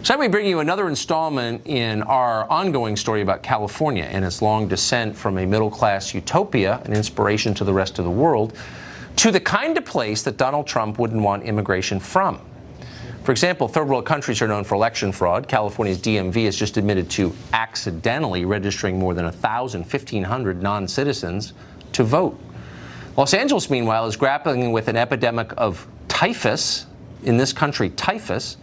So we bring you another installment in our ongoing story about California and its long descent from a middle-class utopia, an inspiration to the rest of the world, to the kind of place that Donald Trump wouldn't want immigration from. For example, third world countries are known for election fraud. California's DMV has just admitted to accidentally registering more than 1,500 non-citizens to vote. Los Angeles, meanwhile, is grappling with an epidemic of typhus, in this country, typhus.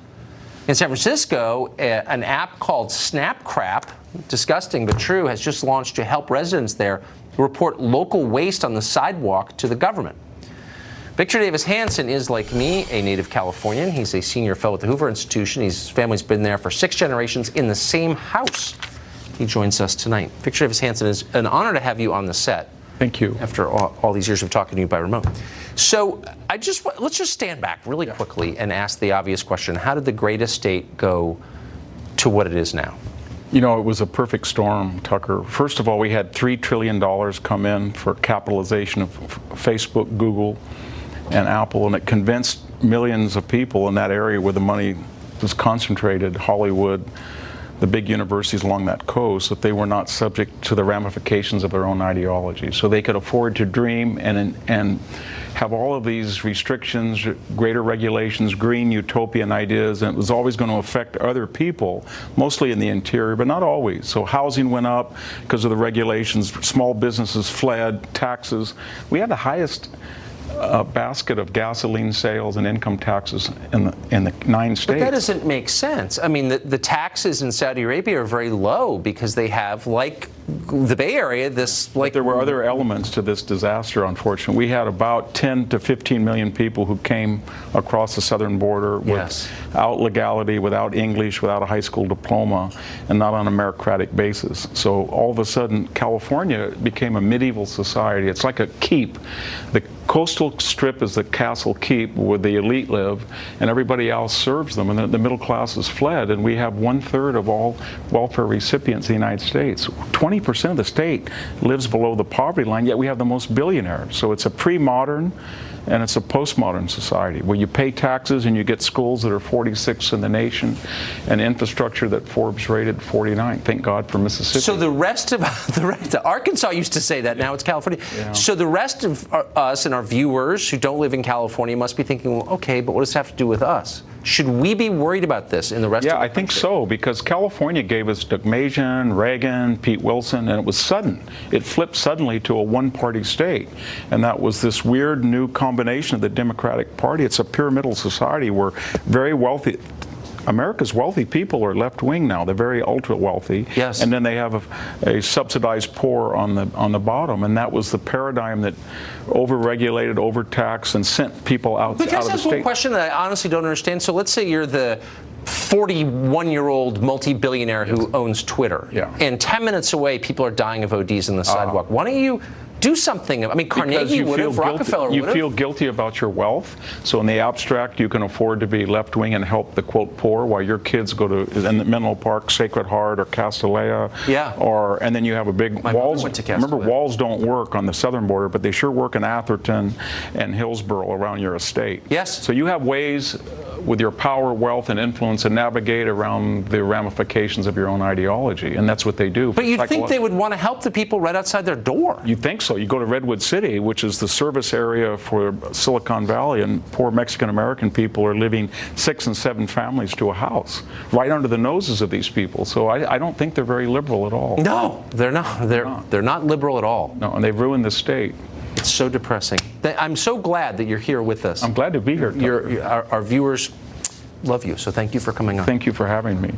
In San Francisco, an app called Snapcrap, disgusting but true, has just launched to help residents there report local waste on the sidewalk to the government. Victor Davis Hanson is, like me, a native Californian. He's a senior fellow at the Hoover Institution. His family's been there for 6 generations in the same house. He joins us tonight. Victor Davis Hanson, is an honor to have you on the set. Thank you. After all these years of talking to you by remote. So let's just stand back really quickly and ask the obvious question. How did the greatest state go to what it is now? You know, it was a perfect storm, Tucker. First of all, we had $3 trillion come in for capitalization of Facebook, Google, and Apple, and it convinced millions of people in that area where the money was concentrated, Hollywood, the big universities along that coast, that they were not subject to the ramifications of their own ideology. So they could afford to dream and have all of these restrictions, greater regulations, green utopian ideas, and it was always going to affect other people, mostly in the interior, but not always. So housing went up because of the regulations, small businesses fled, taxes. We had the highest basket of gasoline sales and income taxes in the 9 states. But that doesn't make sense. I mean, the taxes in Saudi Arabia are very low because they have, like the Bay Area, this like. But there were other elements to this disaster, unfortunately. We had about 10 to 15 million people who came across the southern border without legality, without English, without a high school diploma, and not on a meritocratic basis. So all of a sudden, California became a medieval society. It's like a keep. The coastal strip is the castle keep where the elite live, and everybody else serves them, and the middle class has fled, and we have 1/3 of all welfare recipients in the United States. 20% of the state lives below the poverty line, yet we have the most billionaires. So it's a pre-modern and it's a postmodern society where you pay taxes and you get schools that are 46th in the nation and infrastructure that Forbes rated 49. Thank God for Mississippi. So the rest of Arkansas used to say that, now it's California. Yeah. So the rest of us and our viewers who don't live in California must be thinking, well, okay, but what does it have to do with us? Should we be worried about this in the rest of the country? Yeah, I think so, because California gave us Deukmejian, Reagan, Pete Wilson, and it was sudden. It flipped suddenly to a one-party state, and that was this weird new combination of the Democratic Party. It's a pyramidal society where very wealthy, America's wealthy people are left-wing now. They're very ultra-wealthy. Yes. And then they have a subsidized poor on the bottom, and that was the paradigm that over-regulated, overtaxed, and sent people out of the state. But that's one question that I honestly don't understand. So let's say you're the 41-year-old multi-billionaire who owns Twitter, and 10 minutes away, people are dying of ODs in the sidewalk. Why don't you do something? I mean, Carnegie would have, Rockefeller would have. You feel guilty about your wealth, so in the abstract, you can afford to be left-wing and help the, quote, poor, while your kids go to in the Menlo Park, Sacred Heart, or Castanea. Yeah. And then you have a big walls. Remember, walls don't work on the southern border, but they sure work in Atherton and Hillsborough around your estate. Yes. So you have ways with your power, wealth, and influence to navigate around the ramifications of your own ideology, and that's what they do. But you'd think they would want to help the people right outside their door. You think so? You go to Redwood City, which is the service area for Silicon Valley, and poor Mexican-American people are living 6 and 7 families to a house, right under the noses of these people. So I don't think they're very liberal at all. No, they're not. They're not liberal at all. No, and they've ruined the state. It's so depressing. I'm so glad that you're here with us. I'm glad to be here. Our viewers love you, so thank you for coming on. Thank you for having me.